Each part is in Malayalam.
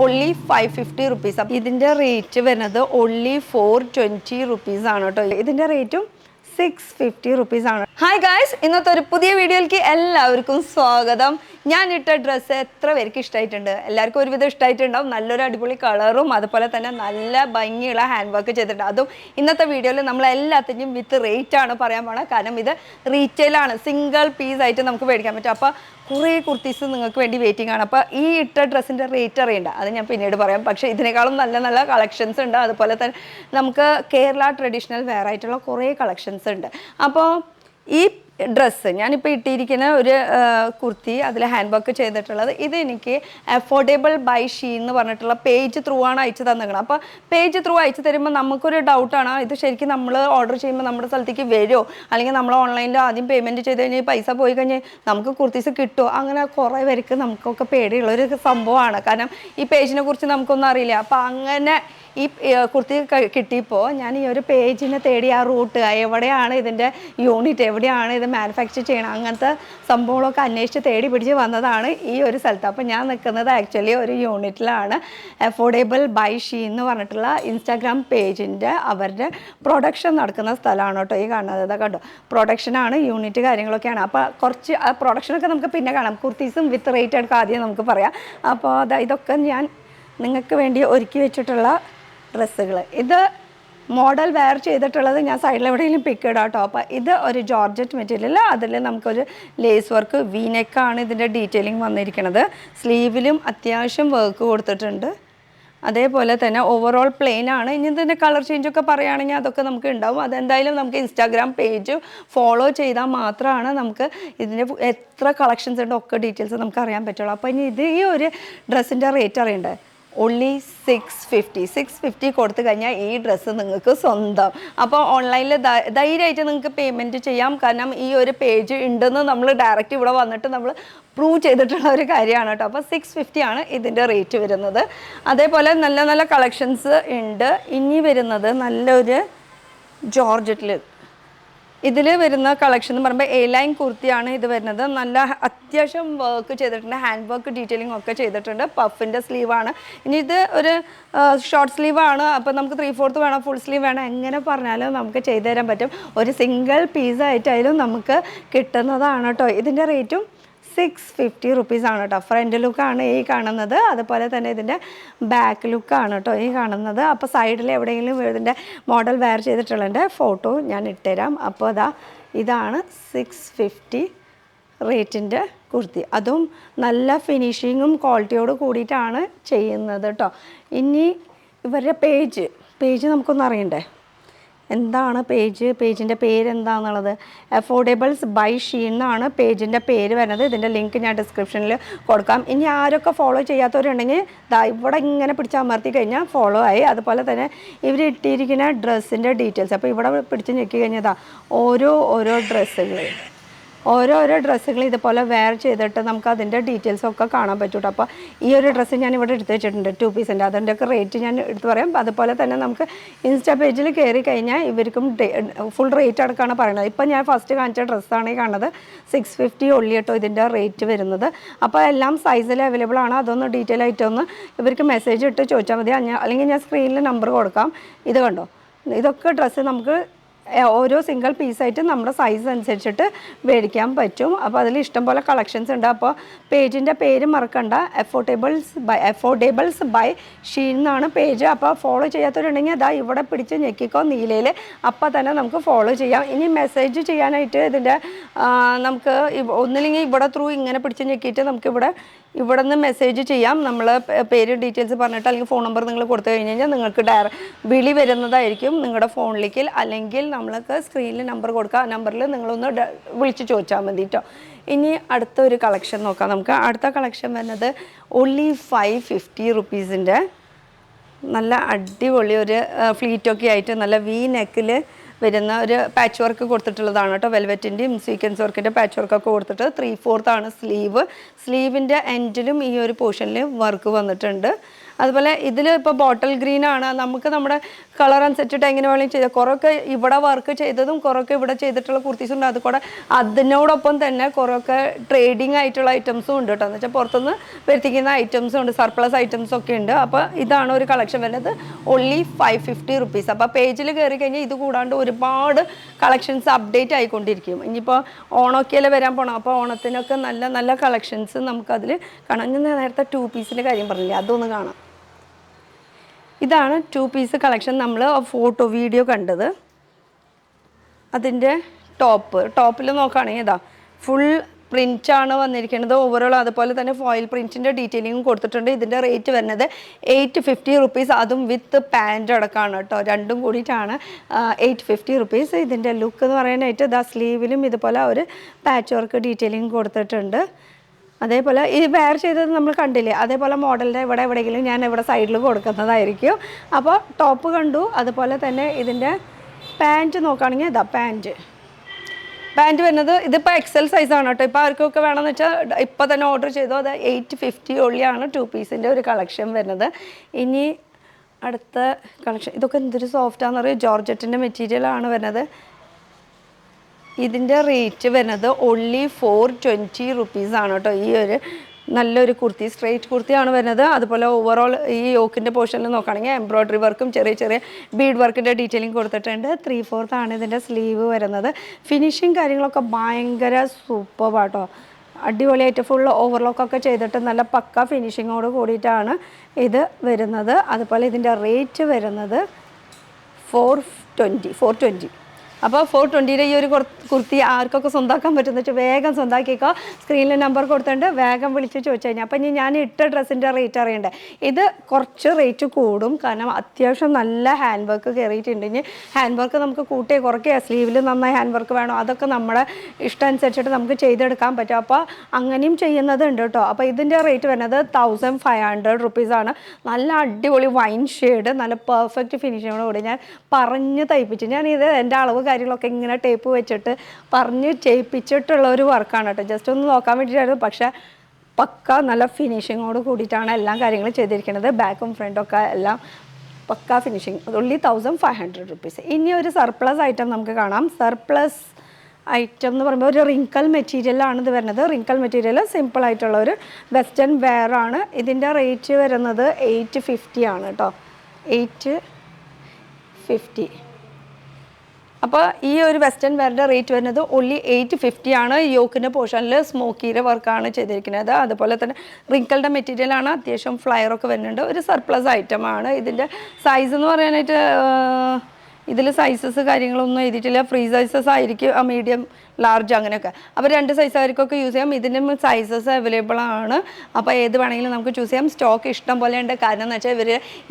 only 550 rupees. അപ്പോൾ ഇതിൻ്റെ റേറ്റ് വരുന്നത് only 420 rupees ആണ് കേട്ടോ. ഇതിൻ്റെ റേറ്റും 650 rupees ആണ്. ഹായ് ഗായ്സ്, ഇന്നത്തെ ഒരു പുതിയ വീഡിയോയിലേക്ക് എല്ലാവർക്കും സ്വാഗതം. ഞാൻ ഇട്ട ഡ്രസ്സ് എത്ര പേർക്ക് ഇഷ്ടമായിട്ടുണ്ട്? എല്ലാവർക്കും ഒരുവിധം ഇഷ്ടമായിട്ടുണ്ടാവും. നല്ലൊരു അടിപൊളി കളറും അതുപോലെ തന്നെ നല്ല ഭംഗിയുള്ള ഹാൻഡ് വർക്ക് ചെയ്തിട്ടുണ്ട്. അതും ഇന്നത്തെ വീഡിയോയിൽ നമ്മൾ എല്ലാത്തിനും വിത്ത് റേറ്റ് ആണ് പറയാൻ പോണത്. കാരണം ഇത് റീറ്റെയിലാണ്, സിംഗിൾ പീസ് ആയിട്ട് നമുക്ക് മേടിക്കാൻ പറ്റും. അപ്പോൾ കുറേ കുർത്തീസ് നിങ്ങൾക്ക് വേണ്ടി വെയിറ്റിംഗ് ആണ്. അപ്പോൾ ഈ ഇട്ട ഡ്രസ്സിൻ്റെ റേറ്റ് അറിയണ്ട, അത് ഞാൻ പിന്നീട് പറയാം. പക്ഷേ ഇതിനേക്കാളും നല്ല നല്ല കളക്ഷൻസ് ഉണ്ട്. അതുപോലെ തന്നെ നമുക്ക് കേരള ട്രഡീഷണൽ വെയർ ആയിട്ടുള്ള കുറേ കളക്ഷൻസ് ഉണ്ട്. അപ്പോൾ ഈ ഡ്രസ്സ് ഞാനിപ്പോൾ ഇട്ടിരിക്കുന്ന ഒരു കുർത്തി, അതിൽ ഹാൻഡ് വർക്ക് ചെയ്തിട്ടുള്ളത്, ഇത് എനിക്ക് അഫോർഡബിൾ ബൈ ഷീൻ എന്ന് പറഞ്ഞിട്ടുള്ള പേജ് ത്രൂ ആണ് അയച്ചു തന്നിരിക്കണം. അപ്പോൾ പേജ് ത്രൂ അയച്ചു തരുമ്പോൾ നമുക്കൊരു ഡൗട്ടാണ്, ഇത് ശരിക്കും നമ്മൾ ഓർഡർ ചെയ്യുമ്പോൾ നമ്മുടെ സ്ഥലത്തേക്ക് വരുമോ, അല്ലെങ്കിൽ നമ്മൾ ഓൺലൈനിൽ ആദ്യം പേയ്മെൻറ്റ് ചെയ്ത് കഴിഞ്ഞാൽ പൈസ പോയി കഴിഞ്ഞാൽ നമുക്ക് കുർത്തീസ് കിട്ടുമോ, അങ്ങനെ കുറേ പേർക്ക് നമുക്കൊക്കെ പേടിയുള്ളൊരു സംഭവമാണ്. കാരണം ഈ പേജിനെ കുറിച്ച് നമുക്കൊന്നും അറിയില്ല. അപ്പോൾ അങ്ങനെ ഈ കുർത്തി കിട്ടിയപ്പോൾ ഞാൻ ഈ ഒരു പേജിനെ തേടി ആ റൂട്ട്, എവിടെയാണ് ഇതിൻ്റെ യൂണിറ്റ്, എവിടെയാണ് ഇത് മാനുഫാക്ചർ ചെയ്യണം, അങ്ങനത്തെ സംഭവങ്ങളൊക്കെ അന്വേഷിച്ച് തേടി പിടിച്ച് വന്നതാണ് ഈ ഒരു സ്ഥലത്ത്. അപ്പോൾ ഞാൻ നിൽക്കുന്നത് ആക്ച്വലി ഒരു യൂണിറ്റിലാണ്. അഫോർഡബിൾ ബൈ ഷീൻ എന്ന് പറഞ്ഞിട്ടുള്ള ഇൻസ്റ്റാഗ്രാം പേജിൻ്റെ അവരുടെ പ്രൊഡക്ഷൻ നടക്കുന്ന സ്ഥലമാണ് കേട്ടോ ഈ കാണുന്നത്. ഇതൊക്കെ കണ്ടോ, പ്രൊഡക്ഷനാണ്, യൂണിറ്റ് കാര്യങ്ങളൊക്കെയാണ്. അപ്പോൾ കുറച്ച് ആ പ്രൊഡക്ഷനൊക്കെ നമുക്ക് പിന്നെ കാണാം. കുർത്തീസും വിത്ത് റേറ്റ് എടുക്കുക ആദ്യം നമുക്ക് പറയാം. അപ്പോൾ ഇതൊക്കെ ഞാൻ നിങ്ങൾക്ക് വേണ്ടി ഒരുക്കി വെച്ചിട്ടുള്ള ഡ്രസ്സുകൾ. ഇത് മോഡൽ വെയർ ചെയ്തിട്ടുള്ളത് ഞാൻ സൈഡിൽ എവിടെയെങ്കിലും പിക്ക് ഇടാം കേട്ടോ. അപ്പോൾ ഇത് ഒരു ജോർജറ്റ് മെറ്റീരിയൽ, അതിൽ നമുക്കൊരു ലേസ് വർക്ക്, വീനെക്കാണ് ഇതിൻ്റെ ഡീറ്റെയിലിംഗ് വന്നിരിക്കുന്നത്. സ്ലീവിലും അത്യാവശ്യം വർക്ക് കൊടുത്തിട്ടുണ്ട്. അതേപോലെ തന്നെ ഓവറോൾ പ്ലെയിൻ ആണ്. ഇനി ഇതിൻ്റെ കളർ ചേഞ്ചൊക്കെ പറയുകയാണെങ്കിൽ അതൊക്കെ നമുക്ക് ഉണ്ടാവും. അതെന്തായാലും നമുക്ക് ഇൻസ്റ്റാഗ്രാം പേജ് ഫോളോ ചെയ്താൽ മാത്രമാണ് നമുക്ക് ഇതിൻ്റെ എത്ര കളക്ഷൻസ് ഉണ്ട് ഒക്കെ ഡീറ്റെയിൽസ് നമുക്ക് അറിയാൻ പറ്റുള്ളൂ. അപ്പോൾ ഇനി ഇത് ഈ ഒരു ഡ്രസ്സിൻ്റെ റേറ്റ് അറിയണ്ടേ? ഓൺലി 650 കൊടുത്തു കഴിഞ്ഞാൽ ഈ ഡ്രസ്സ് നിങ്ങൾക്ക് സ്വന്തം. അപ്പോൾ ഓൺലൈനിൽ ധൈര്യമായിട്ട് നിങ്ങൾക്ക് പേയ്മെൻറ്റ് ചെയ്യാം. കാരണം ഈ ഒരു പേജ് ഉണ്ടെന്ന് നമ്മൾ ഡയറക്റ്റ് ഇവിടെ വന്നിട്ട് നമ്മൾ പ്രൂവ് ചെയ്തിട്ടുള്ള ഒരു കാര്യമാണ് കേട്ടോ. അപ്പോൾ 650 ആണ് ഇതിൻ്റെ റേറ്റ് വരുന്നത്. അതേപോലെ നല്ല നല്ല കളക്ഷൻസ് ഉണ്ട്. ഇനി വരുന്നത് നല്ലൊരു ജോർജറ്റിൽ ഇതിൽ വരുന്ന കളക്ഷൻ എന്ന് പറയുമ്പോൾ എ ലൈൻ കുർത്തിയാണ് ഇത് വരുന്നത്. നല്ല അത്യാവശ്യം വർക്ക് ചെയ്തിട്ടുണ്ട്, ഹാൻഡ് വർക്ക് ഡീറ്റെയിലിംഗ് ഒക്കെ ചെയ്തിട്ടുണ്ട്. പഫിൻ്റെ സ്ലീവാണ്. ഇനി ഇത് ഒരു ഷോർട്ട് സ്ലീവാണ്. അപ്പോൾ നമുക്ക് 3/4 വേണം, ഫുൾ സ്ലീവ് വേണം, എങ്ങനെ പറഞ്ഞാലും നമുക്ക് ചെയ്തു തരാൻ പറ്റും. ഒരു സിംഗിൾ പീസായിട്ടായാലും നമുക്ക് കിട്ടുന്നതാണ് കേട്ടോ. ഇതിൻ്റെ റേറ്റും 650 rupees ആണ് കേട്ടോ. ഫ്രണ്ട് ലുക്കാണ് ഈ കാണുന്നത്. അതുപോലെ തന്നെ ഇതിൻ്റെ ബാക്ക് ലുക്കാണ് കേട്ടോ ഈ കാണുന്നത്. അപ്പോൾ സൈഡിൽ എവിടെയെങ്കിലും ഇതിൻ്റെ മോഡൽ വെയർ ചെയ്തിട്ടുള്ളതിൻ്റെ ഫോട്ടോ ഞാൻ ഇട്ടുതരാം. അപ്പോൾ ഇതാണ് 650 റേറ്റിൻ്റെ കുർത്തി. അതും നല്ല ഫിനിഷിങ്ങും ക്വാളിറ്റിയോട് കൂടിയിട്ടാണ് ചെയ്യുന്നത് കേട്ടോ. ഇനി ഇവരുടെ പേജ് നമുക്കൊന്നും അറിയണ്ടേ, എന്താണ് പേജിൻ്റെ പേര് എന്താണെന്നുള്ളത്? അഫോർഡബിൾസ് ബൈ ഷീൻ എന്നാണ് പേജിൻ്റെ പേര് വരുന്നത്. ഇതിൻ്റെ ലിങ്ക് ഞാൻ ഡിസ്ക്രിപ്ഷനിൽ കൊടുക്കാം. ഇനി ആരൊക്കെ ഫോളോ ചെയ്യാത്തവരുണ്ടെങ്കിൽ ഇവിടെ ഇങ്ങനെ പിടിച്ച് അമർത്തി കഴിഞ്ഞാൽ ഫോളോ ആയി. അതുപോലെ തന്നെ ഇവർ ഇട്ടിരിക്കുന്ന ഡ്രസ്സിൻ്റെ ഡീറ്റെയിൽസ്, അപ്പോൾ ഇവിടെ പിടിച്ച് ഞെക്കി കഴിഞ്ഞതാ ഓരോ ഡ്രസ്സുകൾ ഇതുപോലെ വെയർ ചെയ്തിട്ട് നമുക്ക് അതിൻ്റെ ഡീറ്റെയിൽസൊക്കെ കാണാൻ പറ്റൂട്ടോ. അപ്പോൾ ഈ ഒരു ഡ്രസ്സ് ഞാൻ ഇവിടെ എടുത്ത് വെച്ചിട്ടുണ്ട് 2 പീസിൻ്റെ. അതിൻ്റെയൊക്കെ റേറ്റ് ഞാൻ എടുത്ത് പറയാം. അതുപോലെ തന്നെ നമുക്ക് ഇൻസ്റ്റാ പേജിൽ കയറി കഴിഞ്ഞാൽ ഇവർക്കും ഫുൾ റേറ്റ് അടക്കമാണ് പറയുന്നത്. ഇപ്പം ഞാൻ ഫസ്റ്റ് കാണിച്ച ഡ്രസ്സാണ് ഈ കാണുന്നത്. 650 ഉള്ളി കേട്ടോ ഇതിൻ്റെ റേറ്റ് വരുന്നത്. അപ്പോൾ എല്ലാം സൈസിൽ അവൈലബിൾ ആണ്. അതൊന്ന് ഡീറ്റെയിൽ ആയിട്ടൊന്ന് ഇവർക്ക് മെസ്സേജ് ഇട്ട് ചോദിച്ചാൽ മതി. അല്ലെങ്കിൽ ഞാൻ സ്ക്രീനിൽ നമ്പർ കൊടുക്കാം. ഇത് കണ്ടോ, ഇതൊക്കെ ഡ്രസ്സ് നമുക്ക് ഓരോ സിംഗിൾ പീസായിട്ട് നമ്മുടെ സൈസ് അനുസരിച്ചിട്ട് മേടിക്കാൻ പറ്റും. അപ്പോൾ അതിൽ ഇഷ്ടംപോലെ കളക്ഷൻസ് ഉണ്ട്. അപ്പോൾ പേജിൻ്റെ പേര് മറക്കണ്ട, അഫോർഡബിൾസ് ബൈ ഷീൻ എന്നാണ് പേജ്. അപ്പോൾ ഫോളോ ചെയ്യാത്തവരുണ്ടെങ്കിൽ ഇവിടെ പിടിച്ച് ഞെക്കിക്കോ നീലയിൽ, അപ്പോൾ തന്നെ നമുക്ക് ഫോളോ ചെയ്യാം. ഇനി മെസ്സേജ് ചെയ്യാനായിട്ട് ഇതിൻ്റെ നമുക്ക് ഒന്നില്ലെങ്കിൽ ഇവിടെ ത്രൂ ഇങ്ങനെ പിടിച്ച് ഞെക്കിയിട്ട് നമുക്ക് ഇവിടെ നിന്ന് മെസ്സേജ് ചെയ്യാം. നമ്മൾ പേര് ഡീറ്റെയിൽസ് പറഞ്ഞിട്ട് അല്ലെങ്കിൽ ഫോൺ നമ്പർ നിങ്ങൾ കൊടുത്തു കഴിഞ്ഞ് കഴിഞ്ഞാൽ നിങ്ങൾക്ക് വിളി വരുന്നതായിരിക്കും നിങ്ങളുടെ ഫോണിലേക്ക്. അല്ലെങ്കിൽ നമ്മൾക്ക് സ്ക്രീനിൽ നമ്പർ കൊടുക്കുക, ആ നമ്പറിൽ നിങ്ങളൊന്ന് വിളിച്ച് ചോദിച്ചാൽ മതി കേട്ടോ. ഇനി അടുത്തൊരു കളക്ഷൻ നോക്കാം നമുക്ക്. അടുത്ത കളക്ഷൻ വരുന്നത് ഓൺലി 550 rupeesൻ്റെ നല്ല അടിപൊളി ഒരു ഫ്ലീറ്റൊക്കെ ആയിട്ട് നല്ല വി നെക്കിൽ വരുന്ന ഒരു പാച്ച് വർക്ക് കൊടുത്തിട്ടുള്ളതാണ് കേട്ടോ. വെൽവെറ്റിൻ്റെയും സീക്വൻസ് വർക്കിൻ്റെ പാച്ച് വർക്കൊക്കെ കൊടുത്തിട്ട് 3/4 ആണ് സ്ലീവിൻ്റെ എൻഡിലും ഈ ഒരു പോർഷനിൽ വർക്ക് വന്നിട്ടുണ്ട്. അതുപോലെ ഇതിൽ ഇപ്പോൾ ബോട്ടിൽ ഗ്രീൻ ആണ്, നമുക്ക് നമ്മുടെ കളർ അനുസരിച്ചിട്ട് എങ്ങനെ വേണമെങ്കിലും ചെയ്താൽ കുറേയൊക്കെ ഇവിടെ വർക്ക് ചെയ്തതും കുറേയൊക്കെ ഇവിടെ ചെയ്തിട്ടുള്ള കുർത്തീസ് ഉണ്ട്. അതുകൂടെ അതിനോടൊപ്പം തന്നെ കുറേയൊക്കെ ട്രേഡിങ് ആയിട്ടുള്ള ഐറ്റംസും ഉണ്ട് കേട്ടോ. എന്ന് വെച്ചാൽ പുറത്തുനിന്ന് വരുത്തിക്കുന്ന ഐറ്റംസും ഉണ്ട്, സർപ്ലസ് ഐറ്റംസ് ഒക്കെ ഉണ്ട്. അപ്പോൾ ഇതാണ് ഒരു കളക്ഷൻ വരുന്നത്, ഓൺലി 550 റുപ്പീസ്. അപ്പോൾ പേജിൽ കയറി കഴിഞ്ഞാൽ ഇത് കൂടാണ്ട് ഒരുപാട് കളക്ഷൻസ് അപ്ഡേറ്റ് ആയിക്കൊണ്ടിരിക്കും. ഇനിയിപ്പോൾ ഓണമൊക്കെയല്ലേ വരാൻ പോകണം, അപ്പോൾ ഓണത്തിനൊക്കെ നല്ല നല്ല കളക്ഷൻസ് നമുക്കതിൽ കാണാം. ഞാൻ നേരത്തെ 2 പീസിൻ്റെ കാര്യം പറഞ്ഞില്ലേ, അതൊന്ന് കാണാം. ഇതാണ് 2 പീസ് കളക്ഷൻ, നമ്മൾ ഫോട്ടോ വീഡിയോ കണ്ടത്. അതിൻ്റെ ടോപ്പിൽ നോക്കുകയാണെങ്കിൽ ഇതാ ഫുൾ പ്രിൻ്റാണ് വന്നിരിക്കുന്നത് ഓവറോൾ. അതുപോലെ തന്നെ ഫോയിൽ പ്രിൻറ്റിൻ്റെ ഡീറ്റെയിലിങ്ങും കൊടുത്തിട്ടുണ്ട്. ഇതിൻ്റെ റേറ്റ് വരുന്നത് 850 റുപ്പീസ്, അതും വിത്ത് പാൻറ് അടക്കമാണ് കേട്ടോ, രണ്ടും കൂടിയിട്ടാണ് 850 റുപ്പീസ്. ഇതിൻ്റെ ലുക്ക് എന്ന് പറയാനായിട്ട് ഇതാ സ്ലീവിലും ഇതുപോലെ ഒരു പാച്ച് വർക്ക് ഡീറ്റെയിലിംഗ് കൊടുത്തിട്ടുണ്ട്. അതേപോലെ ഈ വെയർ ചെയ്തത് നമ്മൾ കണ്ടില്ലേ, അതേപോലെ മോഡലിൻ്റെ എവിടെയെങ്കിലും ഞാൻ ഇവിടെ സൈഡിൽ കൊടുക്കുന്നതായിരിക്കും. അപ്പോൾ ടോപ്പ് കണ്ടു. അതുപോലെ തന്നെ ഇതിൻ്റെ പാൻറ്റ് നോക്കുകയാണെങ്കിൽ ഇതാ പാൻറ്റ് വരുന്നത് ഇതിപ്പോൾ എക്സൽ സൈസാണ് കേട്ടോ. ഇപ്പോൾ ആർക്കൊക്കെ വേണമെന്ന് വെച്ചാൽ ഇപ്പോൾ തന്നെ ഓർഡർ ചെയ്തോ. അത് 850 ഉള്ളിയാണ് 2 പീസിൻ്റെ ഒരു കളക്ഷൻ വരുന്നത്. ഇനി അടുത്ത കളക്ഷൻ, ഇതൊക്കെ എന്തൊരു സോഫ്റ്റാണെന്ന് പറയുക, ജോർജറ്റിൻ്റെ മെറ്റീരിയലാണ് വരുന്നത്. ഇതിൻ്റെ റേറ്റ് വരുന്നത് ഓൺലി 420 റുപ്പീസാണ് കേട്ടോ. ഈ ഒരു നല്ലൊരു കുർത്തി, സ്ട്രെയിറ്റ് കുർത്തിയാണ് വരുന്നത്. അതുപോലെ ഓവറോൾ ഈ യോക്കിൻ്റെ പോർഷനിൽ നോക്കുകയാണെങ്കിൽ എംബ്രോയ്ഡറി വർക്കും ചെറിയ ചെറിയ ബീഡ് വർക്കിൻ്റെ ഡീറ്റെയിലിംഗ് കൊടുത്തിട്ടുണ്ട്. 3/4 ആണ് ഇതിൻ്റെ സ്ലീവ് വരുന്നത്. ഫിനിഷിങ് കാര്യങ്ങളൊക്കെ ഭയങ്കര സൂപ്പറാട്ടോ, അടിപൊളിയായിട്ട് ഫുൾ ഓവർലോക്കൊക്കെ ചെയ്തിട്ട് നല്ല പക്ക ഫിനിഷിങ്ങോട് കൂടിയിട്ടാണ് ഇത് വരുന്നത്. അതുപോലെ ഇതിൻ്റെ റേറ്റ് വരുന്നത് 420. അപ്പോൾ 420 ഈ ഒരു കുർത്തി ആർക്കൊക്കെ സ്വന്തമാക്കാൻ പറ്റുന്ന വെച്ചാൽ വേഗം സ്വന്തമാക്കിക്കോ. സ്ക്രീനിൽ നമ്പർ കൊടുത്തിട്ടുണ്ട്, വേഗം വിളിച്ച് ചോദിച്ചു കഴിഞ്ഞാൽ. അപ്പം ഇനി ഞാൻ ഇട്ട ഡ്രസ്സിൻ്റെ റേറ്റ് അറിയണ്ടേ. ഇത് കുറച്ച് റേറ്റ് കൂടും, കാരണം അത്യാവശ്യം നല്ല ഹാൻഡ് വർക്ക് കയറിയിട്ടുണ്ട്. ഇനി ഹാൻഡ് വർക്ക് നമുക്ക് കൂട്ടിയേ കുറയ്ക്കുക, സ്ലീവിൽ നന്നായി ഹാൻഡ് വർക്ക് വേണം, അതൊക്കെ നമ്മുടെ ഇഷ്ടം അനുസരിച്ചിട്ട് നമുക്ക് ചെയ്തെടുക്കാൻ പറ്റും. അപ്പോൾ അങ്ങനെയും ചെയ്യുന്നതുണ്ട് കേട്ടോ. അപ്പോൾ ഇതിൻ്റെ റേറ്റ് വരുന്നത് 1500 റുപ്പീസാണ്. നല്ല അടിപൊളി വൈൻ ഷെയ്ഡ്, നല്ല പെർഫെക്റ്റ് ഫിനിഷിങ്ങോട് കൂടി ഞാൻ പറഞ്ഞ് തയ്പ്പിച്ചു. ഞാനിത് എൻ്റെ അളവ് കാര്യങ്ങളൊക്കെ ഇങ്ങനെ ടേപ്പ് വെച്ചിട്ട് പറഞ്ഞ് ചെയ്യിപ്പിച്ചിട്ടുള്ള ഒരു വർക്കാണ് കേട്ടോ. ജസ്റ്റ് ഒന്ന് നോക്കാൻ വേണ്ടിയിട്ടായിരുന്നു, പക്ഷേ പക്ക നല്ല ഫിനിഷിങ്ങോട് കൂടിയിട്ടാണ് എല്ലാ കാര്യങ്ങളും ചെയ്തിരിക്കുന്നത്. ബാക്കും ഫ്രണ്ടൊക്കെ എല്ലാം പക്ക ഫിനിഷിങ്. Only 1500 rupees. ഇനി ഒരു സർപ്ലസ് ഐറ്റം നമുക്ക് കാണാം. സർപ്ലസ് ഐറ്റം എന്ന് പറയുമ്പോൾ ഒരു റിങ്കിൾ മെറ്റീരിയലാണ് ഇത് വരുന്നത്. റിങ്കിൾ മെറ്റീരിയൽ സിമ്പിളായിട്ടുള്ള ഒരു വെസ്റ്റേൺ വെയർ ആണ്. ഇതിൻ്റെ റേറ്റ് വരുന്നത് 850 ആണ് കേട്ടോ, 850. അപ്പോൾ ഈ ഒരു വെസ്റ്റേൺ വെയറിൻ്റെ റേറ്റ് വരുന്നത് ഓൺലി 850 ആണ്. യോക്കിൻ്റെ പോർഷനിൽ സ്മോക്കിയുടെ വർക്കാണ് ചെയ്തിരിക്കുന്നത്. അതുപോലെ തന്നെ റിങ്കിളുടെ മെറ്റീരിയലാണ്, അത്യാവശ്യം ഫ്ലയറൊക്കെ വരുന്നുണ്ട്. ഒരു സർപ്ലസ് ഐറ്റമാണ്. ഇതിൻ്റെ സൈസ് എന്ന് പറയാനായിട്ട് ഇതിൽ സൈസസ് കാര്യങ്ങളൊന്നും എഴുതിയിട്ടില്ല. ഫ്രീ സൈസസ് ആയിരിക്കും, മീഡിയം ലാർജ് അങ്ങനെയൊക്കെ. അപ്പോൾ 2 സൈസ് ആയിരിക്കൊക്കെ യൂസ് ചെയ്യാം. ഇതിൻ്റെ സൈസസ് അവൈലബിൾ ആണ്. അപ്പോൾ ഏത് വേണമെങ്കിലും നമുക്ക് ചൂസ് ചെയ്യാം. സ്റ്റോക്ക് ഇഷ്ടം പോലെ ഉണ്ട്. കാരണം എന്ന് വെച്ചാൽ ഇവർ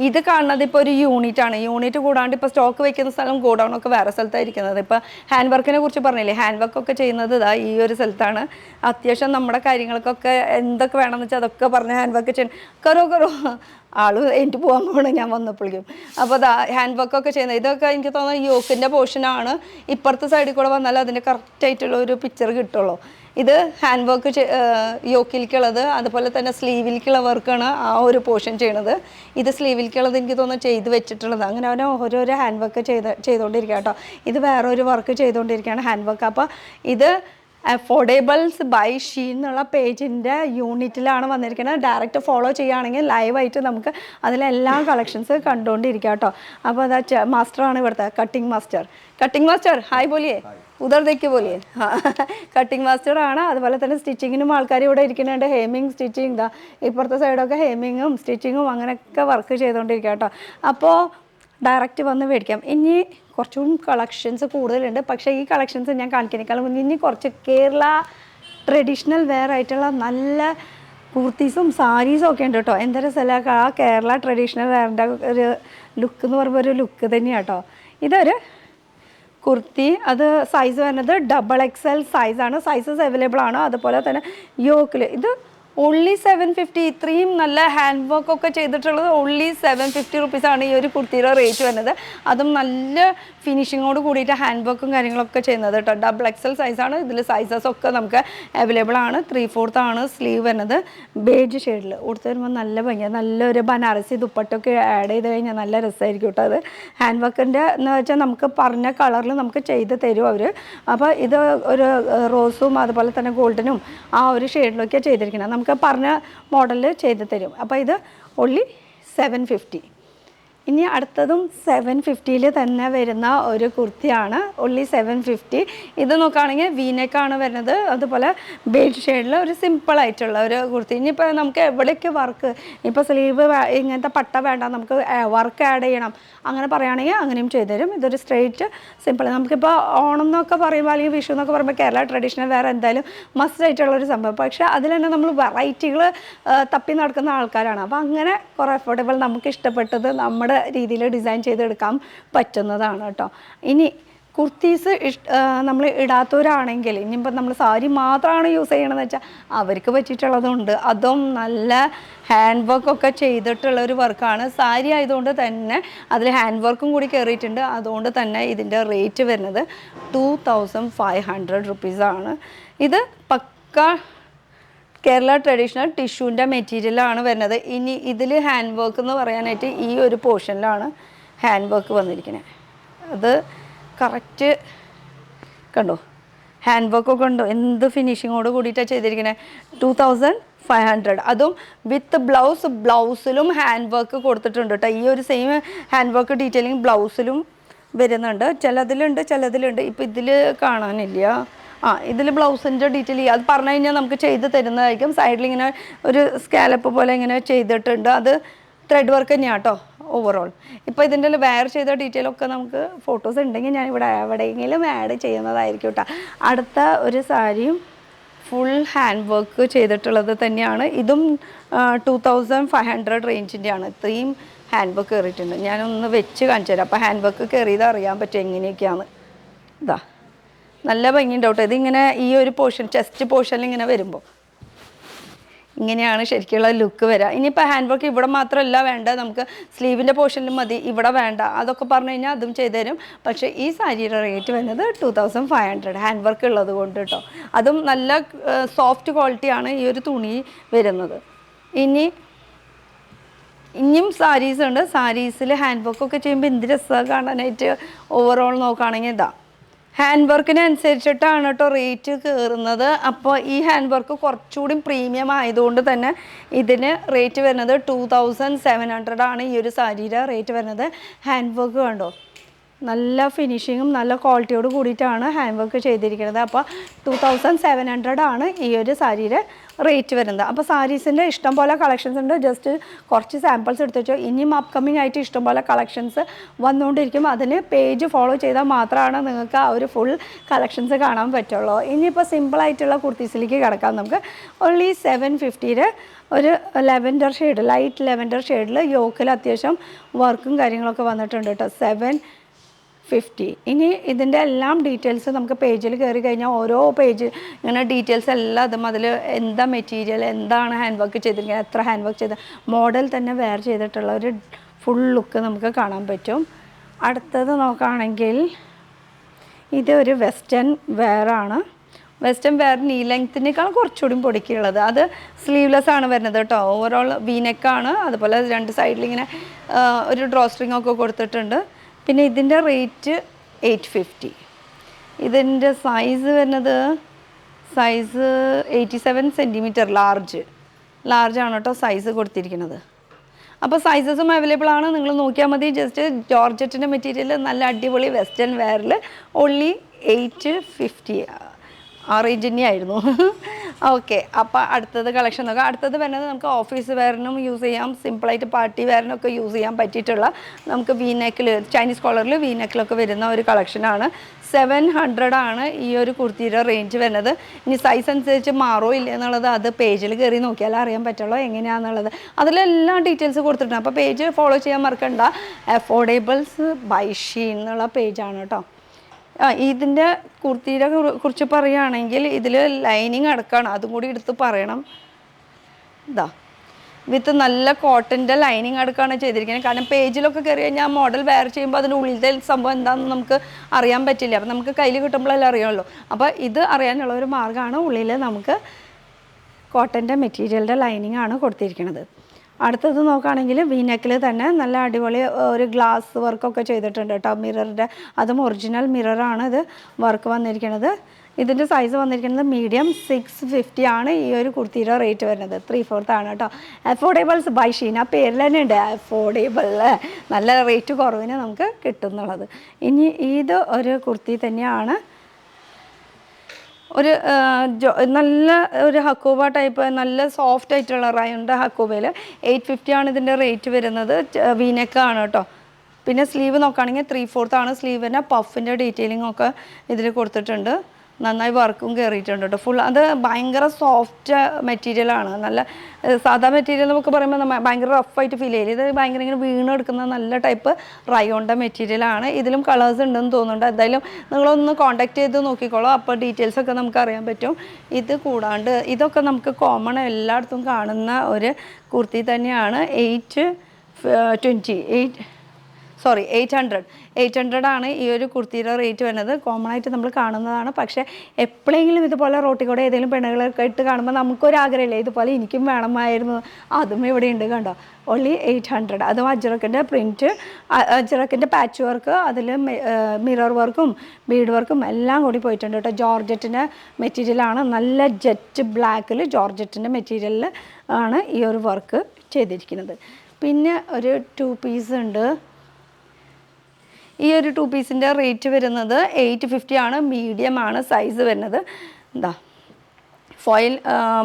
ഇത് കാണുന്നത് ഇപ്പോൾ ഒരു യൂണിറ്റാണ്. യൂണിറ്റ് കൂടാണ്ട് ഇപ്പോൾ സ്റ്റോക്ക് വയ്ക്കുന്ന സ്ഥലം ഗോഡൗണൊക്കെ വേറെ സ്ഥലത്തായിരിക്കുന്നത്. ഇപ്പോൾ ഹാൻഡ് വർക്കിനെ കുറിച്ച് പറഞ്ഞില്ലേ, ഹാൻഡ് വർക്കൊക്കെ ചെയ്യുന്നത് ഇതാ ഈ ഒരു സ്ഥലത്താണ്. അത്യാവശ്യം നമ്മുടെ കാര്യങ്ങൾക്കൊക്കെ എന്തൊക്കെ വേണമെന്ന് വെച്ചാൽ അതൊക്കെ പറഞ്ഞ് ഹാൻഡ് വർക്ക് ചെയ്യണം. കറോ ആൾ എനിക്ക് പോകാൻ പോകണം ഞാൻ വന്നപ്പോഴേക്കും. അപ്പോൾ അതാ ഹാൻഡ് വർക്കൊക്കെ ചെയ്യുന്നത്. ഇതൊക്കെ എനിക്ക് തോന്നുന്നത് യോക്കിൻ്റെ പോർഷനാണ്. ഇപ്പുറത്തെ സൈഡിൽ കൂടെ വന്നാൽ അതിൻ്റെ കറക്റ്റായിട്ടുള്ള ഒരു പിക്ചർ കിട്ടുള്ളൂ. ഇത് ഹാൻഡ് വർക്ക് യോക്കിലേക്കുള്ളത്, അതുപോലെ തന്നെ സ്ലീവിലേക്കുള്ള വർക്കാണ് ആ ഒരു പോർഷൻ ചെയ്യണത്. ഇത് സ്ലീവിലേക്കുള്ളത് എനിക്ക് തോന്നുന്നു ചെയ്ത് വെച്ചിട്ടുള്ളത്. അങ്ങനെ അവനെ ഓരോരോ ഹാൻഡ് വർക്ക് ചെയ്തുകൊണ്ടിരിക്കുക കേട്ടോ. ഇത് വേറൊരു വർക്ക് ചെയ്തുകൊണ്ടിരിക്കുകയാണ് ഹാൻഡ് വർക്ക്. അപ്പോൾ ഇത് അഫോർഡബിൾസ് ബൈ ഷീൻ എന്നുള്ള പേജിൻ്റെ യൂണിറ്റിലാണ് വന്നിരിക്കുന്നത്. ഡയറക്റ്റ് ഫോളോ ചെയ്യുകയാണെങ്കിൽ ലൈവായിട്ട് നമുക്ക് അതിലെല്ലാ കളക്ഷൻസ് കണ്ടുകൊണ്ടിരിക്കുക കേട്ടോ. അപ്പോൾ അതാ മാസ്റ്ററാണ് ഇവിടുത്തെ കട്ടിങ് മാസ്റ്റർ ഹായ് ബോലിയേ, ഉദർ ദേക്ക് ബോലിയേ. കട്ടിങ് മാസ്റ്ററാണ്. അതുപോലെ തന്നെ സ്റ്റിച്ചിങ്ങിനും ആൾക്കാർ ഇവിടെ ഇരിക്കുന്നുണ്ട്. ഹേമിങ് സ്റ്റിച്ചിങ്, ഇതാ ഇപ്പുറത്തെ സൈഡൊക്കെ ഹേമിങ്ങും സ്റ്റിച്ചിങ്ങും അങ്ങനെയൊക്കെ വർക്ക് ചെയ്തുകൊണ്ടിരിക്കുക കേട്ടോ. അപ്പോൾ ഡയറക്റ്റ് വന്ന് മേടിക്കാം. ഇനി കുറച്ചും കളക്ഷൻസ് കൂടുതലുണ്ട്, പക്ഷേ ഈ കളക്ഷൻസ് ഞാൻ കാണിക്കുന്നേക്കാളും മുന്നേ ഇനി കുറച്ച് കേരള ട്രഡീഷണൽ വെയർ ആയിട്ടുള്ള നല്ല കുർത്തീസും സാരീസും ഒക്കെ ഉണ്ട് കേട്ടോ. എന്താ രസമല്ല, ആ കേരള ട്രഡീഷണൽ വെയറിൻ്റെ ഒരു ലുക്ക് എന്ന് പറയുമ്പോൾ ഒരു ലുക്ക് തന്നെയാണ് കേട്ടോ. ഇതൊരു കുർത്തി, അത് സൈസ് വരുന്നത് XXL സൈസാണ്. സൈസസ് അവൈലബിൾ ആണ്. അതുപോലെ തന്നെ യോക്കിൽ ഇത് ഓൺലി 750. ഇത്രയും നല്ല ഹാൻഡ് വർക്ക് ഒക്കെ ചെയ്തിട്ടുള്ളത് ഓൺലി 750 റുപ്പീസാണ് ഈ ഒരു കുർത്തിയുടെ റേറ്റ് വരുന്നത്. അതും നല്ല ഫിനിഷിങ്ങോട് കൂടിയിട്ട് ഹാൻഡ് വർക്കും കാര്യങ്ങളൊക്കെ ചെയ്യുന്നത് കേട്ടോ. ഡബിൾ എക്സൽ സൈസാണ്. ഇതിൽ സൈസസ് ഒക്കെ നമുക്ക് അവൈലബിൾ ആണ്. 3/4 ആണ് സ്ലീവ് വരുന്നത്. ബേജ് ഷെയ്ഡിൽ കൊടുത്തു വരുമ്പോൾ നല്ല ഭംഗിയാണ്. നല്ലൊരു ബനാറസി ദുപ്പട്ടൊക്കെ ആഡ് ചെയ്ത് കഴിഞ്ഞാൽ നല്ല രസമായിരിക്കും കേട്ടോ. അത് ഹാൻഡ് വർക്കിൻ്റെ എന്ന് വെച്ചാൽ നമുക്ക് പറഞ്ഞ കളറിൽ നമുക്ക് ചെയ്ത് തരും അവർ. അപ്പോൾ ഇത് ഒരു റോസും അതുപോലെ തന്നെ ഗോൾഡനും ആ ഒരു ഷെയ്ഡിലൊക്കെയാണ് ചെയ്തിരിക്കുന്നത്. നമുക്ക് പറഞ്ഞ മോഡലിൽ ചെയ്ത് തരും. അപ്പോൾ ഇത് ഓൺലി 750. ഇനി അടുത്തതും 750 തന്നെ വരുന്ന ഒരു കുർത്തിയാണ്. ഓൺലി 750. ഇത് നോക്കുകയാണെങ്കിൽ വീനെക്കാണ് വരുന്നത്. അതുപോലെ ബേജ് ഷെയ്ഡിൽ ഒരു സിമ്പിളായിട്ടുള്ള ഒരു കുർത്തി. ഇനിയിപ്പോൾ നമുക്ക് എവിടേക്ക് വർക്ക്, ഇപ്പോൾ സ്ലീവ് ഇങ്ങനത്തെ പട്ട വേണ്ട, നമുക്ക് വർക്ക് ആഡ് ചെയ്യണം അങ്ങനെ പറയുകയാണെങ്കിൽ അങ്ങനെയും ചെയ്തുതരും. ഇതൊരു സ്ട്രെയിറ്റ് സിമ്പിൾ. നമുക്കിപ്പോൾ ഓണം എന്നൊക്കെ പറയുമ്പോൾ അല്ലെങ്കിൽ വിഷു എന്നൊക്കെ പറയുമ്പോൾ കേരള ട്രഡീഷണൽ വേറെ എന്തായാലും മസ്റ്റ് ആയിട്ടുള്ളൊരു സംഭവം. പക്ഷേ അതിൽ തന്നെ നമ്മൾ വെറൈറ്റികൾ തപ്പി നടക്കുന്ന ആൾക്കാരാണ്. അപ്പോൾ അങ്ങനെ കുറേ അഫോർഡബിൾ നമുക്ക് ഇഷ്ടപ്പെട്ടത് നമ്മുടെ രീതിയിൽ ഡിസൈൻ ചെയ്തെടുക്കാൻ പറ്റുന്നതാണ് കേട്ടോ. ഇനി കുർത്തീസ് നമ്മൾ ഇടാത്തവരാണെങ്കിൽ, ഇനിയിപ്പോൾ നമ്മൾ സാരി മാത്രമാണ് യൂസ് ചെയ്യണമെന്ന് വെച്ചാൽ അവർക്ക് പറ്റിയിട്ടുള്ളതുണ്ട്. അതും നല്ല ഹാൻഡ് വർക്കൊക്കെ ചെയ്തിട്ടുള്ള ഒരു വർക്കാണ്. സാരി ആയതുകൊണ്ട് തന്നെ അതിൽ ഹാൻഡ് വർക്കും കൂടി കയറിയിട്ടുണ്ട്. അതുകൊണ്ട് തന്നെ ഇതിൻ്റെ റേറ്റ് വരുന്നത് 2500 റുപ്പീസാണ്. ഇത് പക്ക കേരള ട്രഡീഷണൽ ടിഷ്യൂൻ്റെ മെറ്റീരിയലാണ് വരുന്നത്. ഇനി ഇതിൽ ഹാൻഡ് വർക്ക് എന്ന് പറയാനായിട്ട് ഈ ഒരു പോർഷനിലാണ് ഹാൻഡ് വർക്ക് വന്നിരിക്കുന്നത്. അത് കറക്റ്റ് കണ്ടോ, ഹാൻഡ് വർക്കൊക്കെ ഉണ്ടോ, എന്ത് ഫിനിഷിങ്ങോട് കൂടിയിട്ടാണ് ചെയ്തിരിക്കുന്നത്. 2500. അതും വിത്ത് ബ്ലൗസിലും ഹാൻഡ് വർക്ക് കൊടുത്തിട്ടുണ്ട് കേട്ടോ. ഈ ഒരു സെയിം ഹാൻഡ് വർക്ക് ഡീറ്റെയിലിംഗ് ബ്ലൗസിലും വരുന്നുണ്ട്. ചിലതിലുണ്ട്. ഇപ്പോൾ ഇതിൽ കാണാനില്ല. ഇതിൽ ബ്ലൗസിൻ്റെ ഡീറ്റെയിൽ അത് പറഞ്ഞു കഴിഞ്ഞാൽ നമുക്ക് ചെയ്ത് തരുന്നതായിരിക്കും. സൈഡിൽ ഇങ്ങനെ ഒരു സ്കാലപ്പ് പോലെ ഇങ്ങനെ ചെയ്തിട്ടുണ്ട്. അത് ത്രെഡ് വർക്ക് തന്നെയാണ് കേട്ടോ ഓവറോൾ. ഇപ്പോൾ ഇതിൻ്റെ വെയർ ചെയ്ത ഡീറ്റെയിലൊക്കെ നമുക്ക് ഫോട്ടോസ് ഉണ്ടെങ്കിൽ ഞാൻ ഇവിടെ എവിടെയെങ്കിലും ആഡ് ചെയ്യുന്നതായിരിക്കും കേട്ടോ. അടുത്ത ഒരു സാരിയും ഫുൾ ഹാൻഡ് വർക്ക് ചെയ്തിട്ടുള്ളത് തന്നെയാണ്. ഇതും 2500 റേഞ്ചിൻ്റെയാണ്. ഇത്രയും ഹാൻഡ് വർക്ക് കയറിയിട്ടുണ്ട്. ഞാനൊന്ന് വെച്ച് കാണിച്ചു തരാം. അപ്പോൾ ഹാൻഡ് വർക്ക് കയറിയത് അറിയാൻ പറ്റും എങ്ങനെയൊക്കെയാണ്. ഇതാ നല്ല ഭംഗിയുണ്ടാവും കേട്ടോ. ഇതിങ്ങനെ ഈ ഒരു പോർഷൻ ചെസ്റ്റ് പോർഷനിൽ ഇങ്ങനെ വരുമ്പോൾ ഇങ്ങനെയാണ് ശരിക്കുള്ള ലുക്ക് വരിക. ഇനിയിപ്പോൾ ഹാൻഡ് വർക്ക് ഇവിടെ മാത്രമല്ല വേണ്ട, നമുക്ക് സ്ലീവിൻ്റെ പോർഷനിലും മതി, ഇവിടെ വേണ്ട അതൊക്കെ പറഞ്ഞു കഴിഞ്ഞാൽ അതും ചെയ്തു തരും. പക്ഷേ ഈ സാരിയുടെ റേറ്റ് വരുന്നത് 2500 ഹാൻഡ് വർക്ക് ഉള്ളത് കൊണ്ട് കേട്ടോ. അതും നല്ല സോഫ്റ്റ് ക്വാളിറ്റിയാണ് ഈ ഒരു തുണി വരുന്നത്. ഇനിയും സാരീസ് ഉണ്ട്. സാരീസിൽ ഹാൻഡ് വർക്കൊക്കെ ചെയ്യുമ്പോൾ എന്ത് രസമാണ് കാണാനായിട്ട്. ഓവറോൾ നോക്കുകയാണെങ്കിൽ ഇതാ ഹാൻഡ് വർക്കിനനുസരിച്ചിട്ടാണ് കേട്ടോ റേറ്റ് കയറുന്നത്. അപ്പോൾ ഈ ഹാൻഡ് വർക്ക് കുറച്ചുകൂടി പ്രീമിയം ആയതുകൊണ്ട് തന്നെ ഇതിന് റേറ്റ് വരുന്നത് 2700 ആണ് ഈ ഒരു സാരിയുടെ റേറ്റ് വരുന്നത്. ഹാൻഡ് വർക്ക് കണ്ടോ, നല്ല ഫിനിഷിങ്ങും നല്ല ക്വാളിറ്റിയോട് കൂടിയിട്ടാണ് ഹാൻഡ് വർക്ക് ചെയ്തിരിക്കുന്നത്. അപ്പോൾ 2700 ആണ് ഈ ഒരു സാരിയുടെ റേറ്റ് വരുന്നത്. അപ്പോൾ സാരീസിൻ്റെ ഇഷ്ടംപോലെ കളക്ഷൻസ് ഉണ്ട്. ജസ്റ്റ് കുറച്ച് സാമ്പിൾസ് എടുത്ത് വെച്ചോ. ഇനിയും അപ്കമ്മിങ് ആയിട്ട് ഇഷ്ടംപോലെ കളക്ഷൻസ് വന്നുകൊണ്ടിരിക്കും. അതിന് പേജ് ഫോളോ ചെയ്താൽ മാത്രമാണ് നിങ്ങൾക്ക് ആ ഒരു ഫുൾ കളക്ഷൻസ് കാണാൻ പറ്റുള്ളൂ. ഇനിയിപ്പോൾ സിമ്പിളായിട്ടുള്ള കുർത്തീസിലേക്ക് കിടക്കാം. നമുക്ക് ഓൺലി 750 ഒരു ലെവൻഡർ ഷെയ്ഡ്, ലൈറ്റ് ലെവൻഡർ ഷെയ്ഡിൽ യോക്കിൽ അത്യാവശ്യം വർക്കും കാര്യങ്ങളൊക്കെ വന്നിട്ടുണ്ട് കേട്ടോ. 750. ഇനി ഇതിൻ്റെ എല്ലാം ഡീറ്റെയിൽസ് നമുക്ക് പേജിൽ കയറി കഴിഞ്ഞാൽ ഓരോ പേജ് ഇങ്ങനെ ഡീറ്റെയിൽസ് എല്ലാം അതും അതിൽ എന്താ മെറ്റീരിയൽ, എന്താണ് ഹാൻഡ് വർക്ക് ചെയ്തിരിക്കുന്നത്, എത്ര ഹാൻഡ് വർക്ക് ചെയ്ത് മോഡൽ തന്നെ വെയർ ചെയ്തിട്ടുള്ള ഒരു ഫുൾ ലുക്ക് നമുക്ക് കാണാൻ പറ്റും. അടുത്തത് നോക്കുകയാണെങ്കിൽ ഇതൊരു വെസ്റ്റേൺ വെയറാണ്. വെസ്റ്റേൺ വെയർ നീ ലെങ്ത്തിനേക്കാൾ കുറച്ചുകൂടി പൊടിക്കുള്ളത്. അത് സ്ലീവ്ലെസ് ആണ് വരുന്നത് കേട്ടോ. ഓവറോൾ വീനെക്കാണ്. അതുപോലെ രണ്ട് സൈഡിൽ ഇങ്ങനെ ഒരു ഡ്രോ സ്ട്രിങ് ഒക്കെ കൊടുത്തിട്ടുണ്ട്. പിന്നെ ഇതിൻ്റെ റേറ്റ് 850. ഇതിൻ്റെ സൈസ് വരുന്നത് 87 സെൻറ്റിമീറ്റർ ലാർജ് ആണ് കേട്ടോ സൈസ് കൊടുത്തിരിക്കുന്നത്. അപ്പോൾ സൈസസും അവൈലബിൾ ആണ്, നിങ്ങൾ നോക്കിയാൽ മതി. ജസ്റ്റ് ജോർജറ്റിൻ്റെ മെറ്റീരിയൽ നല്ല അടിപൊളി വെസ്റ്റേൺ വെയറിൽ ഓൺലി 850 ആ റേഞ്ച് തന്നെയായിരുന്നു. ഓക്കെ, അപ്പോൾ അടുത്തത് കളക്ഷൻ നോക്കാം. അടുത്തത് വരുന്നത് നമുക്ക് ഓഫീസ് വെയറിനും യൂസ് ചെയ്യാം, സിമ്പിളായിട്ട് പാർട്ടി വെയറിനൊക്കെ യൂസ് ചെയ്യാൻ പറ്റിയിട്ടുള്ള നമുക്ക് വീനെക്കിൽ ചൈനീസ് കോളറിൽ വീനെക്കിലൊക്കെ വരുന്ന ഒരു കളക്ഷനാണ്. 700 ആണ് ഈ ഒരു കുർത്തിയുടെ റേഞ്ച് വരുന്നത്. ഇനി സൈസ് അനുസരിച്ച് മാറോ ഇല്ല എന്നുള്ളത് അത് പേജിൽ കയറി നോക്കിയാൽ അറിയാൻ പറ്റുള്ളൂ എങ്ങനെയാണെന്നുള്ളത്. അതിലെല്ലാം ഡീറ്റെയിൽസ് കൊടുത്തിട്ടുണ്ട്. അപ്പോൾ പേജ് ഫോളോ ചെയ്യാൻ മറക്കണ്ട. അഫോർഡബിൾസ് ബൈ ഷീൻ എന്നുള്ള പേജാണ് കേട്ടോ. ഇതിൻ്റെ കുർത്തിയുടെ കുറിച്ച് പറയുകയാണെങ്കിൽ ഇതിൽ ലൈനിങ് അടക്കമാണ്, അതും കൂടി എടുത്ത് പറയണം. ഇതാ വിത്ത് നല്ല കോട്ടൻ്റെ ലൈനിങ് അടുക്കാണ് ചെയ്തിരിക്കുന്നത്. കാരണം പേജിലൊക്കെ കയറി കഴിഞ്ഞാൽ മോഡൽ വെയർ ചെയ്യുമ്പോൾ അതിൻ്റെ ഉള്ളിലത്തെ സംഭവം എന്താണെന്ന് നമുക്ക് അറിയാൻ പറ്റില്ല. അപ്പം നമുക്ക് കയ്യിൽ കിട്ടുമ്പോഴല്ലേ അറിയുള്ളൂ. അപ്പോൾ ഇത് അറിയാനുള്ള ഒരു മാർഗ്ഗമാണ്. ഉള്ളിൽ നമുക്ക് കോട്ടൻ്റെ മെറ്റീരിയലിൻ്റെ ലൈനിങ് ആണ് കൊടുത്തിരിക്കുന്നത്. അടുത്തത് നോക്കുകയാണെങ്കിൽ വീനെക്കിൽ തന്നെ നല്ല അടിപൊളി ഒരു ഗ്ലാസ് വർക്കൊക്കെ ചെയ്തിട്ടുണ്ട് കേട്ടോ. മിററിൻ്റെ അതും ഒറിജിനൽ മിററാണ് ഇത് വർക്ക് വന്നിരിക്കുന്നത്. ഇതിൻ്റെ സൈസ് വന്നിരിക്കുന്നത് മീഡിയം 650 ആണ്. ഈ ഒരു കുർത്തിയുടെ റേറ്റ് വരുന്നത് 3/4 ആണ് കേട്ടോ. അഫോർഡബിൾസ് ബൈ ഷീൻ, ആ പേരിൽ തന്നെ ഉണ്ട് അഫോർഡബിൾ, നല്ല റേറ്റ് കുറവിന് നമുക്ക് കിട്ടും എന്നുള്ളത്. ഇനി ഇത് ഒരു കുർത്തി തന്നെയാണ്. ഒരു നല്ല ഒരു ഹക്കോബ ടൈപ്പ് നല്ല സോഫ്റ്റ് ആയിട്ടുള്ള റയോണിൻ്റെ ഹക്കോബയിൽ 850 ആണ് ഇതിൻ്റെ റേറ്റ് വരുന്നത്. വീനെക്കാണ് കേട്ടോ. പിന്നെ സ്ലീവ് നോക്കുകയാണെങ്കിൽ 3/4 ആണ് സ്ലീവിൻ്റെ. പഫിൻ്റെ ഡീറ്റെയിലിംഗ് ഒക്കെ ഇതിൽ കൊടുത്തിട്ടുണ്ട്. നന്നായി വർക്കും കയറിയിട്ടുണ്ട് കേട്ടോ. ഫുൾ അത് ഭയങ്കര സോഫ്റ്റ് മെറ്റീരിയലാണ്. നല്ല സാധാ മെറ്റീരിയൽ എന്നൊക്കെ പറയുമ്പോൾ ഭയങ്കര റഫായിട്ട് ഫീൽ ചെയ്യില്ല. ഇത് ഭയങ്കര ഇങ്ങനെ വീണെടുക്കുന്ന നല്ല ടൈപ്പ് റയോണിൻ്റെ മെറ്റീരിയലാണ്. ഇതിലും കളേഴ്സ് ഉണ്ടെന്ന് തോന്നുന്നുണ്ട്. എന്തായാലും നിങ്ങളൊന്ന് കോൺടാക്ട് ചെയ്ത് നോക്കിക്കോളൂ, അപ്പോൾ ഡീറ്റെയിൽസൊക്കെ നമുക്ക് അറിയാൻ പറ്റും. ഇത് കൂടാണ്ട് ഇതൊക്കെ നമുക്ക് കോമൺ എല്ലായിടത്തും കാണുന്ന ഒരു കുർത്തി തന്നെയാണ്. 800 ആണ് ഈ ഒരു കുർത്തിയുടെ റേറ്റ് വരുന്നത്. കോമൺ ആയിട്ട് നമ്മൾ കാണുന്നതാണ്. പക്ഷേ എപ്പോഴെങ്കിലും ഇതുപോലെ റോട്ടിൽ കൂടെ ഏതെങ്കിലും പെണ്ണുകളൊക്കെ ഇട്ട് കാണുമ്പോൾ നമുക്കൊരാഗ്രഹമില്ല ഇതുപോലെ എനിക്കും വേണമായിരുന്നു. അതും ഇവിടെ ഉണ്ട് കണ്ടോ. ഓൺലി 800. അതും അജ്രക്കിൻ്റെ പ്രിൻറ്റ്, അജ്രക്കിൻ്റെ പാച്ച് വർക്ക്, അതിൽ മിറർ വർക്കും ബീഡ് വർക്കും എല്ലാം കൂടി പോയിട്ടുണ്ട് കേട്ടോ. ജോർജറ്റിൻ്റെ മെറ്റീരിയലാണ്. നല്ല ജെറ്റ് ബ്ലാക്കിൽ ജോർജറ്റിൻ്റെ മെറ്റീരിയലിൽ ആണ് ഈ ഒരു വർക്ക് ചെയ്തിരിക്കുന്നത്. പിന്നെ ഒരു 2 പീസ് ഉണ്ട്. ഈ ഒരു 2 പീസിൻ്റെ റേറ്റ് വരുന്നത് 850 ആണ്. മീഡിയം ആണ് സൈസ് വരുന്നത്. എന്താ ഫോയിൽ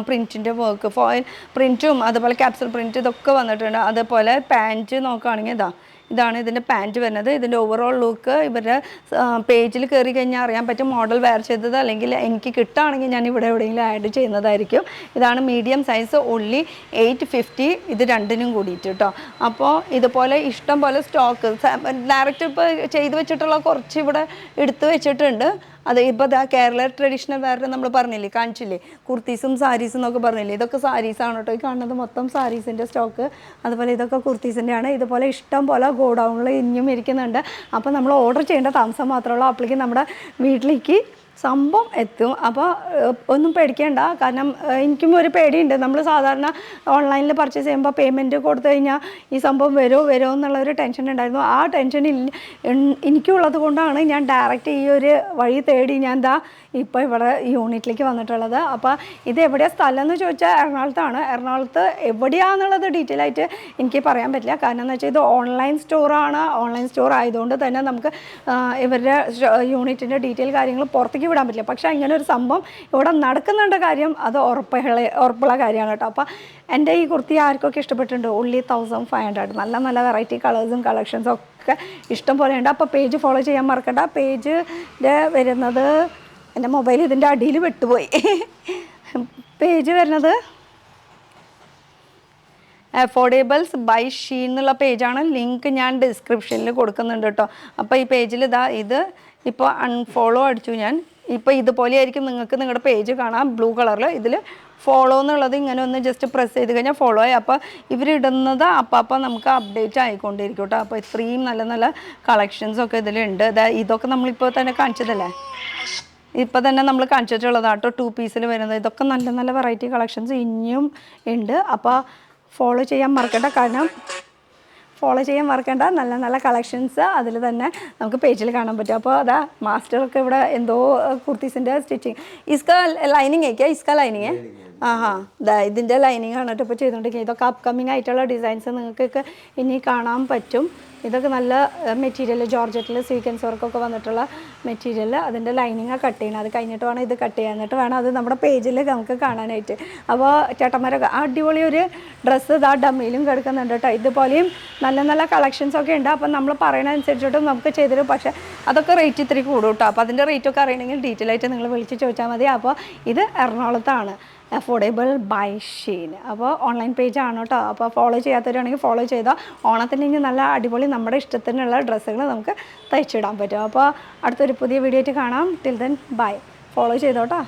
പ്രിൻറ്റിൻ്റെ വർക്ക്, ഫോയിൽ പ്രിൻറ്റും അതുപോലെ ക്യാപ്സൽ പ്രിൻറ്റ് ഇതൊക്കെ വന്നിട്ടുണ്ട്. അതുപോലെ പാൻറ്റ് നോക്കുകയാണെങ്കിൽ ഇതാണ് ഇതിൻ്റെ പാൻറ്റ് വരുന്നത്. ഇതിൻ്റെ ഓവറോൾ ലുക്ക് ഇവരുടെ പേജിൽ കയറി കഴിഞ്ഞാൽ അറിയാൻ പറ്റും മോഡൽ വെയർ ചെയ്തത്. അല്ലെങ്കിൽ എനിക്ക് കിട്ടുകയാണെങ്കിൽ ഞാൻ ഇവിടെ എവിടെയെങ്കിലും ആഡ് ചെയ്യുന്നതായിരിക്കും. ഇതാണ് മീഡിയം സൈസ്, ഓൺലി 850. ഇത് രണ്ടിനും കൂടിയിട്ട് കേട്ടോ. അപ്പോൾ ഇതുപോലെ ഇഷ്ടം പോലെ സ്റ്റോക്ക് ഡയറക്റ്റ് ഇപ്പോൾ ചെയ്ത് വെച്ചിട്ടുള്ള കുറച്ച് ഇവിടെ എടുത്ത് വെച്ചിട്ടുണ്ട്. അത് ഇപ്പോൾ കേരള ട്രഡീഷണൽ വെയർ നമ്മൾ പറഞ്ഞില്ലേ, കാണിച്ചില്ലേ, കുർത്തീസും സാരീസും എന്നൊക്കെ പറഞ്ഞില്ലേ, ഇതൊക്കെ സാരീസാണ് കേട്ടോ. ഈ കാണുന്നത് മൊത്തം സാരീസിൻ്റെ സ്റ്റോക്ക്. അതുപോലെ ഇതൊക്കെ കുർത്തീസിൻ്റെ ആണ്. ഇതുപോലെ ഇഷ്ടം പോലെ ഗോഡൗണിൽ ഇനിയും ഇരിക്കുന്നുണ്ട്. അപ്പോൾ നമ്മൾ ഓർഡർ ചെയ്യേണ്ട താമസം മാത്രമുള്ള അപ്പോഴേക്ക് നമ്മുടെ വീട്ടിലേക്ക് സംഭവം എത്തും. അപ്പോൾ ഒന്നും പേടിക്കേണ്ട. കാരണം എനിക്കും ഒരു പേടിയുണ്ട്. നമ്മൾ സാധാരണ ഓൺലൈനിൽ പർച്ചേസ് ചെയ്യുമ്പോൾ പേയ്മെൻറ്റ് കൊടുത്തു കഴിഞ്ഞാൽ ഈ സംഭവം വരുമോ എന്നുള്ളൊരു ടെൻഷൻ ഉണ്ടായിരുന്നു. ആ ടെൻഷൻ എനിക്കുള്ളത് കൊണ്ടാണ് ഞാൻ ഡയറക്റ്റ് ഈ ഒരു വഴി തേടി ഞാൻ ഇപ്പോൾ ഇവിടെ യൂണിറ്റിലേക്ക് വന്നിട്ടുള്ളത്. അപ്പോൾ ഇത് എവിടെയാണ് സ്ഥലം എന്ന് ചോദിച്ചാൽ എറണാകുളത്താണ്. എറണാകുളത്ത് എവിടെയാണെന്നുള്ളത് ഡീറ്റെയിൽ ആയിട്ട് എനിക്ക് പറയാൻ പറ്റില്ല. കാരണം എന്ന് വെച്ചാൽ ഇത് ഓൺലൈൻ സ്റ്റോറാണ്. ഓൺലൈൻ സ്റ്റോർ ആയതുകൊണ്ട് തന്നെ നമുക്ക് ഇവരുടെ യൂണിറ്റിൻ്റെ ഡീറ്റെയിൽ കാര്യങ്ങൾ പുറത്തേക്ക് വിടാൻ പറ്റില്ല. പക്ഷേ ഇങ്ങനെ ഒരു സംഭവം ഇവിടെ നടക്കുന്നുണ്ട് കാര്യം അത് ഉറപ്പുള്ള കാര്യമാണ് കേട്ടോ. അപ്പോൾ എൻ്റെ ഈ കുർത്തി ആർക്കൊക്കെ ഇഷ്ടപ്പെട്ടിട്ടുണ്ട്, ഓൺലി 1500. നല്ല നല്ല വെറൈറ്റി കളേഴ്സും കളക്ഷൻസും ഒക്കെ ഇഷ്ടം പോലെയുണ്ട്. അപ്പോൾ പേജ് ഫോളോ ചെയ്യാൻ മറക്കണ്ട. പേജിൻ്റെ വരുന്നത് എൻ്റെ മൊബൈൽ ഇതിൻ്റെ അടിയിൽ വിട്ടുപോയി. പേജ് വരുന്നത് അഫോർഡബിൾസ് ബൈ ഷീൻ എന്നുള്ള പേജാണ്. ലിങ്ക് ഞാൻ ഡിസ്ക്രിപ്ഷനിൽ കൊടുക്കുന്നുണ്ട് കേട്ടോ. അപ്പോൾ ഈ പേജിൽ ഇത് ഇപ്പോൾ അൺഫോളോ അടിച്ചു ഞാൻ. ഇപ്പോൾ ഇതുപോലെ ആയിരിക്കും നിങ്ങൾക്ക് നിങ്ങളുടെ പേജ് കാണാം ബ്ലൂ കളറിൽ. ഇതിൽ ഫോളോ എന്നുള്ളത് ഇങ്ങനെ ഒന്ന് ജസ്റ്റ് പ്രസ് ചെയ്ത് കഴിഞ്ഞാൽ ഫോളോ ആയി. അപ്പോൾ ഇവരിടുന്നത് അപ്പം നമുക്ക് അപ്ഡേറ്റ് ആയിക്കൊണ്ടിരിക്കും കേട്ടോ. അപ്പോൾ ഇത്രയും നല്ല നല്ല കളക്ഷൻസൊക്കെ ഇതിലുണ്ട്. ഇതൊക്കെ നമ്മളിപ്പോൾ തന്നെ കാണിച്ചതല്ലേ, ഇപ്പോൾ തന്നെ നമ്മൾ കാണിച്ചിട്ടുള്ളതാണ് കേട്ടോ. 2 പീസിൽ വരുന്നത്. ഇതൊക്കെ നല്ല നല്ല വെറൈറ്റി കളക്ഷൻസ് ഇനിയും ഉണ്ട്. അപ്പോൾ ഫോളോ ചെയ്യാൻ മറക്കണ്ട. നല്ല നല്ല കളക്ഷൻസ് അതിൽ തന്നെ നമുക്ക് പേജിൽ കാണാൻ പറ്റും. അപ്പോൾ മാസ്റ്റർക്ക് ഇവിടെ എന്തോ കുർത്തീസിൻ്റെ സ്റ്റിച്ചിങ് ഇസ്ക ലൈനിങ് ഇതിൻ്റെ ലൈനിങ് ആണ് കേട്ടോ ഇപ്പോൾ ചെയ്തുകൊണ്ടിരിക്കുന്നത്. ഇതൊക്കെ അപ്കമ്മിങ് ആയിട്ടുള്ള ഡിസൈൻസ് നിങ്ങൾക്കൊക്കെ ഇനി കാണാൻ പറ്റും. ഇതൊക്കെ നല്ല മെറ്റീരിയൽ ജോർജറ്റിൽ സീക്വൻസ് വർക്കൊക്കെ വന്നിട്ടുള്ള മെറ്റീരിയൽ. അതിൻ്റെ ലൈനിങ് കട്ട് ചെയ്യണം. അത് കഴിഞ്ഞിട്ട് വേണം ഇത് കട്ട് ചെയ്യാൻ. എന്നിട്ട് വേണം അത് നമ്മുടെ പേജിൽ നമുക്ക് കാണാനായിട്ട്. അപ്പോൾ ചേട്ടന്മാരൊക്കെ അടിപൊളി ഒരു ഡ്രസ്സ് ഡമ്മിയിലും കിടക്കുന്നുണ്ട് കേട്ടോ. ഇതുപോലെയും നല്ല നല്ല കളക്ഷൻസൊക്കെ ഉണ്ട്. അപ്പം നമ്മൾ പറയുന്നതനുസരിച്ചിട്ടും നമുക്ക് ചെയ്തിരും. പക്ഷേ അതൊക്കെ റേറ്റ് ഇത്തിരി കൂടും കേട്ടോ. അപ്പോൾ അതിൻ്റെ റേറ്റൊക്കെ അറിയണമെങ്കിൽ ഡീറ്റെയിൽ ആയിട്ട് നിങ്ങൾ വിളിച്ച് ചോദിച്ചാൽ മതി. അപ്പോൾ ഇത് എറണാകുളത്താണ് അഫോർഡബിൾ ബൈ ഷീൻ. അപ്പോൾ ഓൺലൈൻ പേജാണ് കേട്ടോ. അപ്പോൾ ഫോളോ ചെയ്യാത്തവരാണെങ്കിൽ ഫോളോ ചെയ്താൽ ഓണത്തിന് ഇനി നല്ല അടിപൊളി നമ്മുടെ ഇഷ്ടത്തിനുള്ള ഡ്രസ്സുകൾ നമുക്ക് തയ്ച്ചിടാൻ പറ്റും. അപ്പോൾ അടുത്തൊരു പുതിയ വീഡിയോ ആയിട്ട് കാണാം. Till then bye. ഫോളോ ചെയ്തോട്ടോ.